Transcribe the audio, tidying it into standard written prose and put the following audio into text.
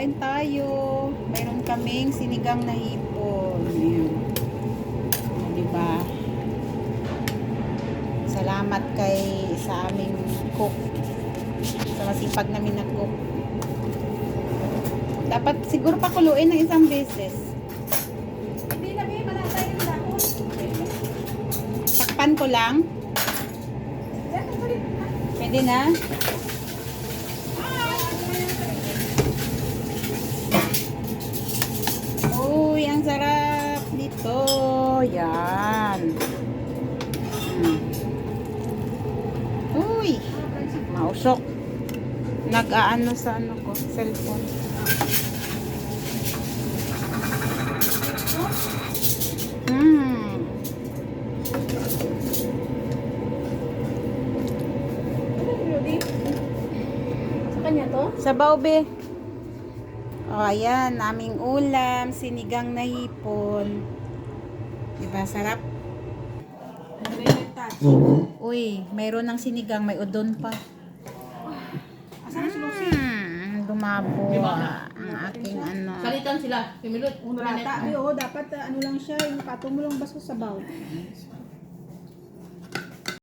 kain tayo. Mayroon kaming sinigang na hipon. Ayan. Diba? Salamat sa aming cook. Sa masipag namin na cook. Dapat siguro pakuluin ng isang beses. Hindi na, may malatay yung dahon. Takpan ko lang. Pwede na? Uy, ang sarap nito. Yan. Uy, mausok. Nag-aano sa ano ko, cellphone. Sa kanya to? Sabaw, be. O, ayan. Naming ulam. Sinigang na hipon. Diba, sarap? Uy, mayroon ng sinigang. May udon pa. Asan si Lucy? Dumabo. Ang aking ano. Salitan sila. Kimilot. Rata. Ay, oo, dapat ano lang siya. Yung patong mo lang basta sabaw.